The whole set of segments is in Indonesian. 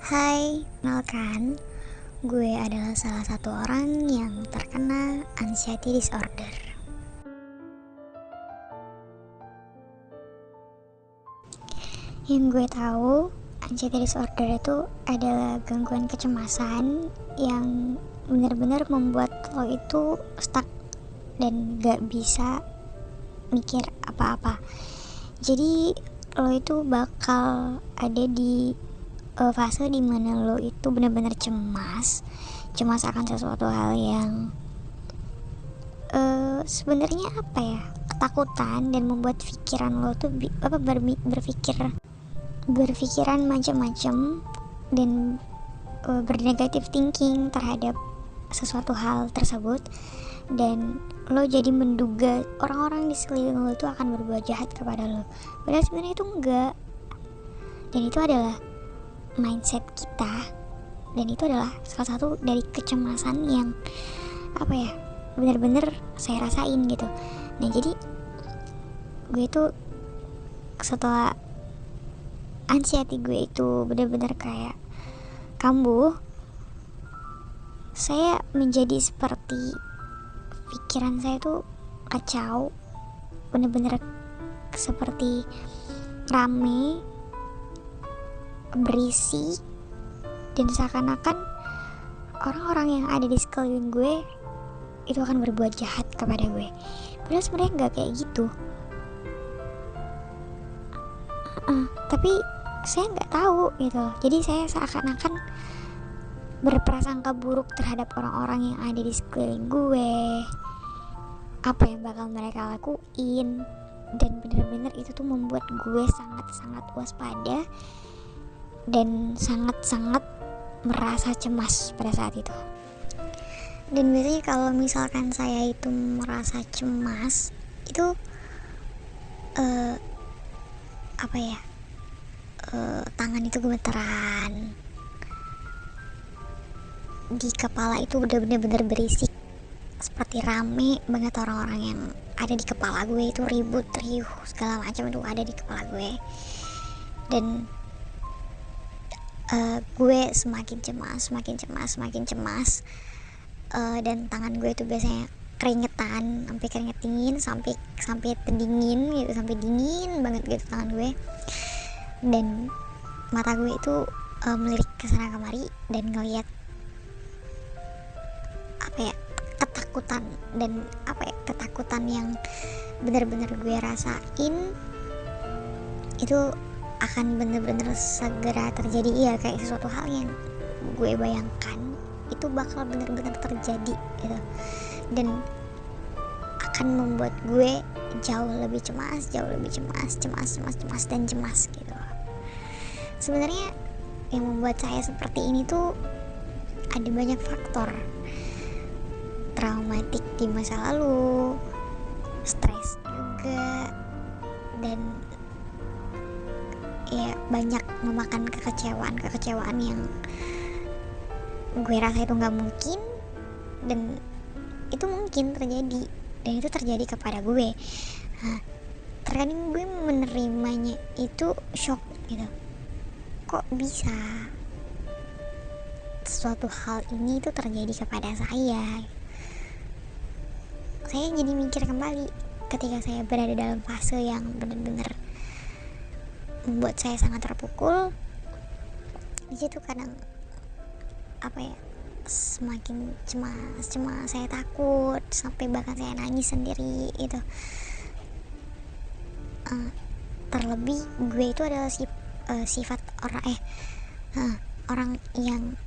Hai, kenalkan, gue adalah salah satu orang yang terkena anxiety disorder. Yang gue tahu, anxiety disorder itu adalah gangguan kecemasan yang benar-benar membuat lo itu stuck dan gak bisa mikir apa-apa. Jadi lo itu bakal ada di fase dimana lo itu benar-benar cemas akan sesuatu hal yang sebenarnya ketakutan dan membuat pikiran lo tuh berpikiran macam-macam dan bernegatif thinking terhadap sesuatu hal tersebut, dan lo jadi menduga orang-orang di sekeliling lo itu akan berbuat jahat kepada lo, padahal sebenarnya itu enggak. Dan itu adalah mindset kita, dan itu adalah salah satu dari kecemasan yang benar-benar saya rasain gitu. Nah, jadi gue itu setelah anxiety gue itu benar-benar kayak kambuh, saya menjadi seperti pikiran saya tuh kacau, benar-benar seperti rame, berisi, dan seakan-akan orang-orang yang ada di sekeliling gue itu akan berbuat jahat kepada gue, padahal sebenarnya nggak kayak gitu. Tapi saya nggak tahu gitu, jadi saya seakan-akan berprasangka buruk terhadap orang-orang yang ada di sekeliling gue, apa yang bakal mereka lakuin, dan benar-benar itu tuh membuat gue sangat-sangat waspada dan sangat-sangat merasa cemas pada saat itu. Dan biasanya kalau misalkan saya itu merasa cemas itu tangan itu gemeteran, di kepala itu udah bener-bener berisik, seperti rame banget orang-orang yang ada di kepala gue itu, ribut, riuh, segala macam itu ada di kepala gue. Dan gue semakin cemas, dan tangan gue itu biasanya keringetan, sampai keringet dingin, sampai pendingin gitu, sampai dingin banget gitu tangan gue. Dan mata gue itu melirik ke sana kemari dan ngelihat ketakutan yang benar-benar gue rasain itu akan bener-bener segera terjadi. Iya, kayak sesuatu hal yang gue bayangkan itu bakal bener-bener terjadi gitu, dan akan membuat gue jauh lebih cemas dan cemas gitu. Sebenarnya yang membuat saya seperti ini tuh ada banyak faktor, traumatik di masa lalu, stres juga, dan ya banyak memakan kekecewaan yang gue rasa itu nggak mungkin, dan itu mungkin terjadi, dan itu terjadi kepada gue. Nah, terkadang gue menerimanya itu shock gitu, kok bisa suatu hal ini itu terjadi kepada saya jadi mikir kembali ketika saya berada dalam fase yang benar-benar membuat saya sangat terpukul. Di situ kadang semakin cemas, saya takut sampai bahkan saya nangis sendiri itu. Terlebih gue itu adalah sifat orang yang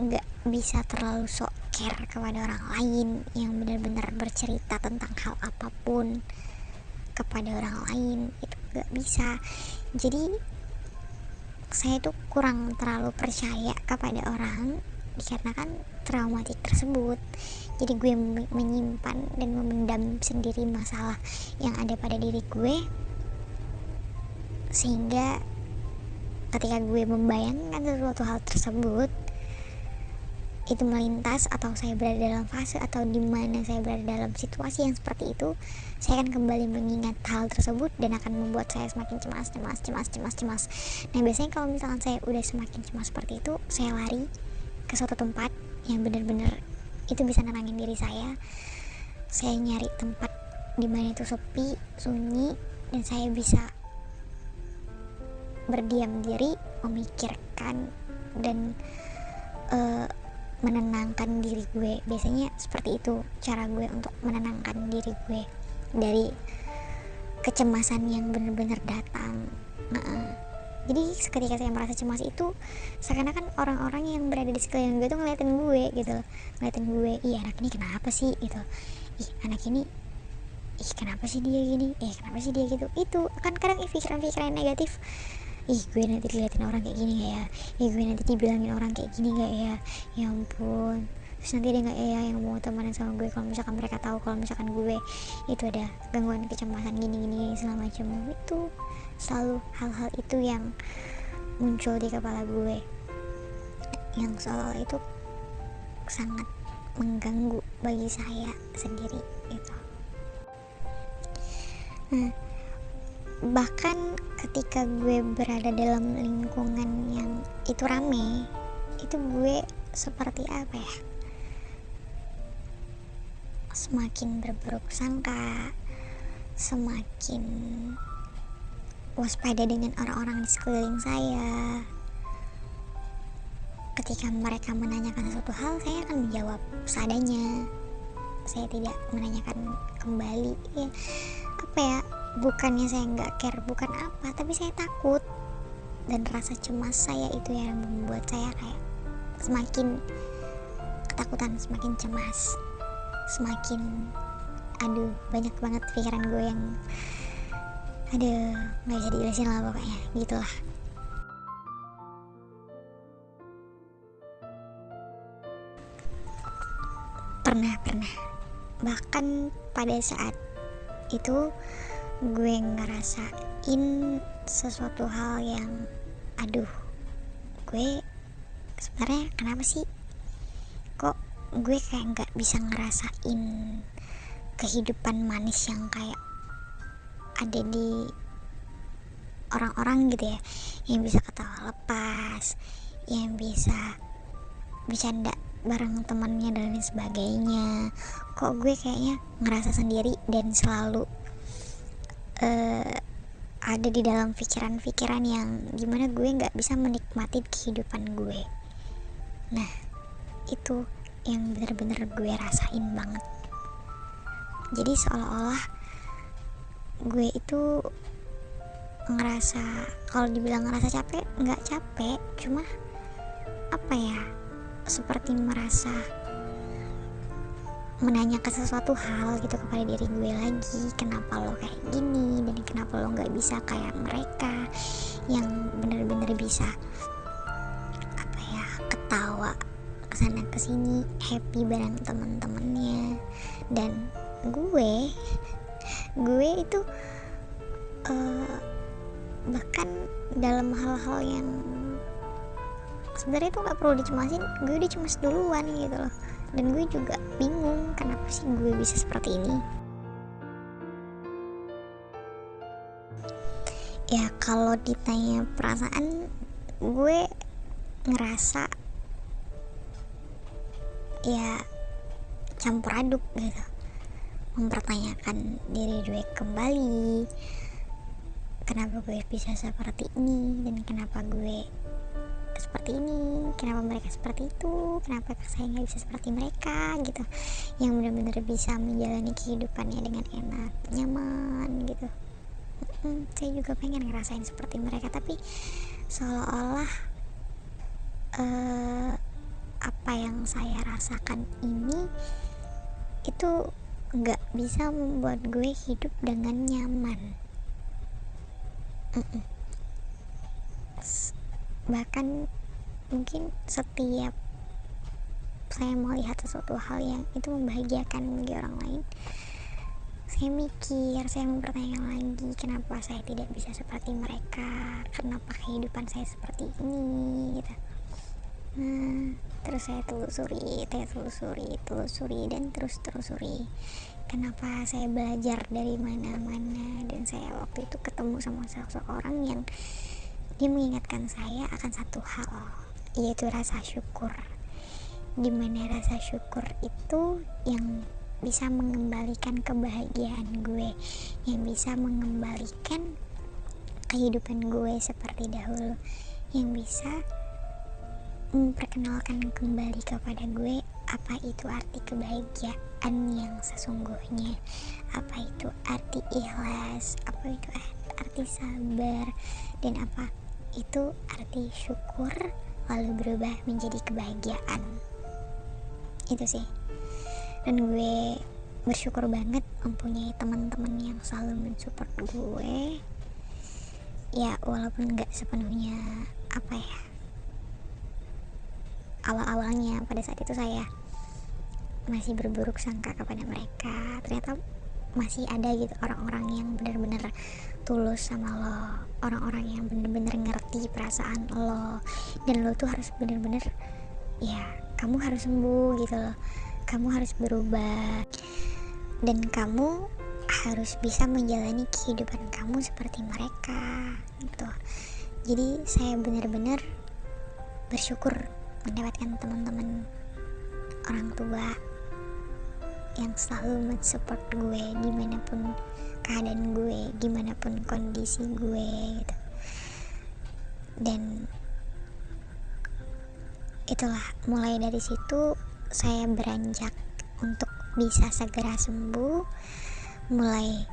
nggak bisa terlalu sok care kepada orang lain, yang benar-benar bercerita tentang hal apapun kepada orang lain itu nggak bisa. Jadi saya itu kurang terlalu percaya kepada orang dikarenakan traumatik tersebut. Jadi gue menyimpan dan memendam sendiri masalah yang ada pada diri gue, sehingga ketika gue membayangkan sesuatu hal tersebut itu melintas atau saya berada dalam fase atau di mana saya berada dalam situasi yang seperti itu, saya akan kembali mengingat hal tersebut dan akan membuat saya semakin cemas. Nah, biasanya kalau misalkan saya udah semakin cemas seperti itu, saya lari ke suatu tempat yang benar-benar itu bisa nenangin diri saya. Saya nyari tempat di mana itu sepi, sunyi, dan saya bisa berdiam diri, memikirkan dan menenangkan diri gue. Biasanya seperti itu cara gue untuk menenangkan diri gue dari kecemasan yang benar-benar datang. Jadi ketika saya merasa cemas itu, seakan-akan orang-orang yang berada di sekeliling gue tuh ngeliatin gue gitu loh, ngeliatin gue, ih anak ini kenapa sih gitu, ih anak ini, ih kenapa sih dia gini, kenapa sih dia gitu. Itu kan kadang pikiran-pikiran negatif, ih gue nanti diliatin orang kayak gini gak ya, ih gue nanti dibilangin orang kayak gini gak ya, ya ampun, terus nanti dia gak ya yang mau temenan sama gue kalau misalkan mereka tahu kalau misalkan gue itu ada gangguan kecemasan gini segala macam. Itu selalu hal-hal itu yang muncul di kepala gue, yang seolah itu sangat mengganggu bagi saya sendiri gitu. Bahkan ketika gue berada dalam lingkungan yang itu rame, itu gue seperti apa ya, semakin berburuk sangka, semakin waspada dengan orang-orang di sekeliling saya. Ketika mereka menanyakan sesuatu hal, saya akan menjawab seadanya. Saya tidak menanyakan kembali ya, apa ya, bukannya saya nggak care, bukan apa, tapi saya takut. Dan rasa cemas saya itu yang membuat saya kayak semakin ketakutan, semakin cemas, semakin banyak banget pikiran gue yang nggak bisa dijelasin lah pokoknya gitulah. Pernah bahkan pada saat itu gue ngerasain sesuatu hal yang gue sebenarnya kenapa sih kok gue kayak nggak bisa ngerasain kehidupan manis yang kayak ada di orang-orang gitu ya, yang bisa ketawa lepas, yang bisa bercanda bareng temannya dan lain sebagainya. Kok gue kayaknya ngerasa sendiri dan selalu ada di dalam pikiran-pikiran yang gimana gue nggak bisa menikmati kehidupan gue. Nah, itu yang benar-benar gue rasain banget. Jadi seolah-olah gue itu ngerasa, kalau dibilang ngerasa capek, nggak capek, cuma apa ya, seperti merasa menanyakan sesuatu hal gitu kepada diri gue lagi, kenapa lo kayak gini dan kenapa lo nggak bisa kayak mereka yang benar-benar bisa apa ya, ketawa kesana kesini, happy bareng teman-temannya. Dan gue itu bahkan dalam hal-hal yang sebenarnya itu nggak perlu dicemasin, gue udah cemas duluan gitu loh. Dan gue juga bingung kenapa sih gue bisa seperti ini. Ya kalau ditanya perasaan, gue ngerasa ya campur aduk gitu, mempertanyakan diri gue kembali, kenapa gue bisa seperti ini dan kenapa gue seperti ini, kenapa mereka seperti itu, kenapa saya nggak bisa seperti mereka gitu, yang benar-benar bisa menjalani kehidupannya dengan enak, nyaman gitu. Saya juga pengen ngerasain seperti mereka, tapi seolah-olah apa yang saya rasakan ini itu nggak bisa membuat gue hidup dengan nyaman. Bahkan mungkin setiap saya melihat sesuatu hal yang itu membahagiakan bagi orang lain, saya mikir, saya mempertanyakan lagi, kenapa saya tidak bisa seperti mereka, kenapa kehidupan saya seperti ini gitu. Nah, terus saya telusuri dan terus telusuri kenapa saya belajar dari mana-mana, dan saya waktu itu ketemu sama seseorang yang dia mengingatkan saya akan satu hal, yaitu rasa syukur. Dimana rasa syukur itu yang bisa mengembalikan kebahagiaan gue, yang bisa mengembalikan kehidupan gue seperti dahulu, yang bisa memperkenalkan kembali kepada gue apa itu arti kebahagiaan yang sesungguhnya, apa itu arti ikhlas, apa itu arti sabar, dan apa itu arti syukur lalu berubah menjadi kebahagiaan. Itu sih. Dan gue bersyukur banget mempunyai teman-teman yang selalu mensupport gue, ya walaupun gak sepenuhnya awal-awalnya pada saat itu saya masih berburuk sangka kepada mereka. Ternyata masih ada gitu orang-orang yang benar-benar tulus sama lo, orang-orang yang benar-benar ngerti perasaan lo, dan lo tuh harus benar-benar, ya kamu harus sembuh gitu loh, kamu harus berubah, dan kamu harus bisa menjalani kehidupan kamu seperti mereka gitu. Jadi saya benar-benar bersyukur mendapatkan teman-teman orang tua yang selalu mensupport gue dimanapun keadaan gue, gimana pun kondisi gue gitu. Dan itulah, mulai dari situ saya beranjak untuk bisa segera sembuh, mulai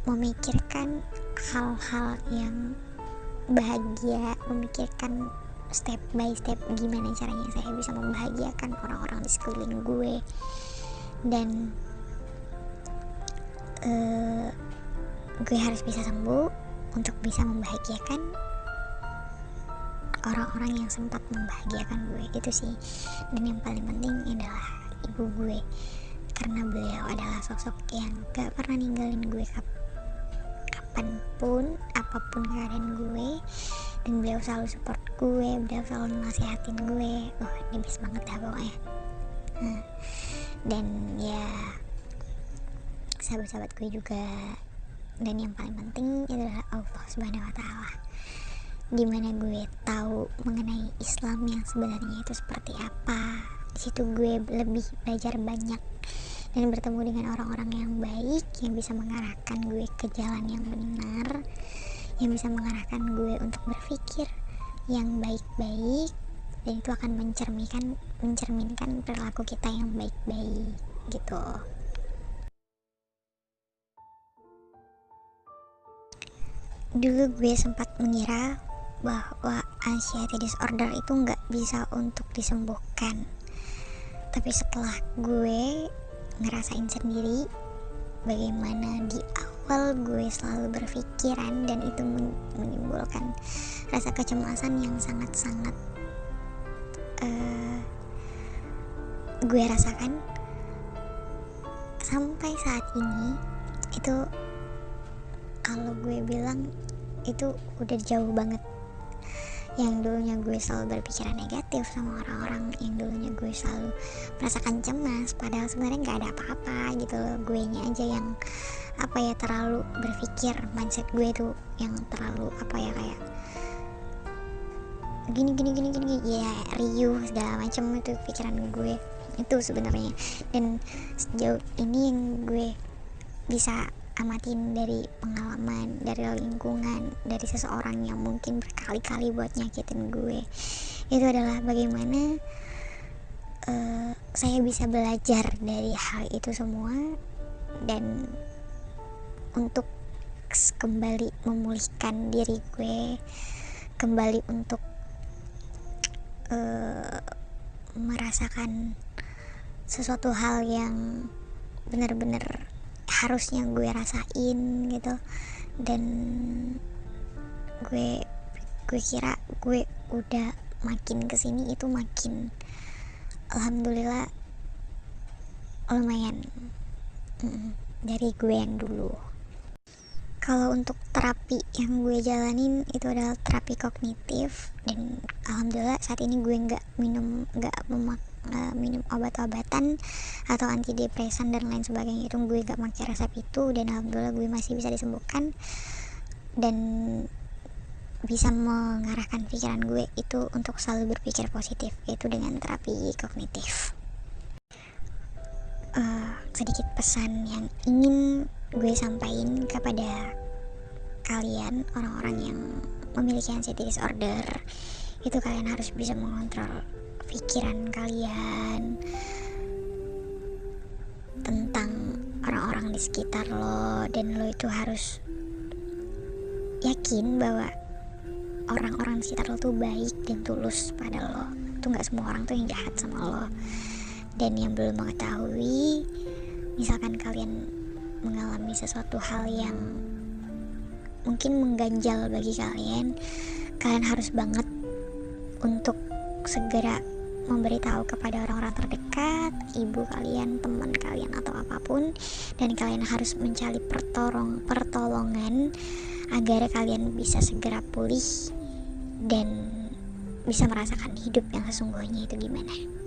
memikirkan hal-hal yang bahagia, memikirkan step by step gimana caranya saya bisa membahagiakan orang-orang di sekeliling gue, dan gue harus bisa sembuh untuk bisa membahagiakan orang-orang yang sempat membahagiakan gue. Itu sih. Dan yang paling penting adalah ibu gue, karena beliau adalah sosok yang gak pernah ninggalin gue kapanpun, apapun keadaan gue, dan beliau selalu support gue, beliau selalu nasihatin gue. Ini best banget dah pokoknya. Dan ya sahabat-sahabat gue juga, dan yang paling penting adalah Allah Subhanahu wa Ta'ala, dimana gue tahu mengenai Islam yang sebenarnya itu seperti apa. Di situ gue lebih belajar banyak dan bertemu dengan orang-orang yang baik, yang bisa mengarahkan gue ke jalan yang benar, yang bisa mengarahkan gue untuk berpikir yang baik-baik, dan itu akan mencerminkan perilaku kita yang baik-baik gitu. Dulu gue sempat mengira bahwa anxiety disorder itu nggak bisa untuk disembuhkan, tapi setelah gue ngerasain sendiri bagaimana di awal gue selalu berpikiran, dan itu menimbulkan rasa kecemasan yang sangat-sangat gue rasakan sampai saat ini. Itu kalau gue bilang itu udah jauh banget. Yang dulunya gue selalu berpikiran negatif sama orang-orang, yang dulunya gue selalu merasakan cemas, padahal sebenarnya nggak ada apa-apa gitu loh. Gue nya aja yang terlalu berpikir, mindset gue tuh yang terlalu kayak gini ya, riuh segala macam, itu pikiran gue itu sebenarnya. Dan sejauh ini yang gue bisa amatin dari pengalaman, dari lingkungan, dari seseorang yang mungkin berkali-kali buat nyakitin gue, itu adalah bagaimana saya bisa belajar dari hal itu semua, dan untuk kembali memulihkan diri gue, kembali untuk merasakan sesuatu hal yang benar-benar harusnya gue rasain gitu. Dan gue kira gue udah makin kesini itu makin alhamdulillah lumayan dari gue yang dulu. Kalau untuk terapi yang gue jalanin itu adalah terapi kognitif, dan alhamdulillah saat ini gue nggak minum obat-obatan atau antidepresan dan lain sebagainya. Itu gue nggak pakai resep itu, dan alhamdulillah gue masih bisa disembuhkan dan bisa mengarahkan pikiran gue itu untuk selalu berpikir positif, yaitu dengan terapi kognitif. Sedikit pesan yang ingin gue sampaikan kepada kalian orang-orang yang memiliki anxiety disorder, itu kalian harus bisa mengontrol pikiran kalian tentang orang-orang di sekitar lo, dan lo itu harus yakin bahwa orang-orang di sekitar lo tuh baik dan tulus pada lo. Tuh nggak semua orang tuh yang jahat sama lo. Dan yang belum mengetahui, misalkan kalian mengalami sesuatu hal yang mungkin mengganjal bagi kalian, kalian harus banget untuk segera memberitahu kepada orang-orang terdekat, ibu kalian, teman kalian, atau apapun, dan kalian harus mencari pertolongan agar kalian bisa segera pulih dan bisa merasakan hidup yang sesungguhnya itu gimana.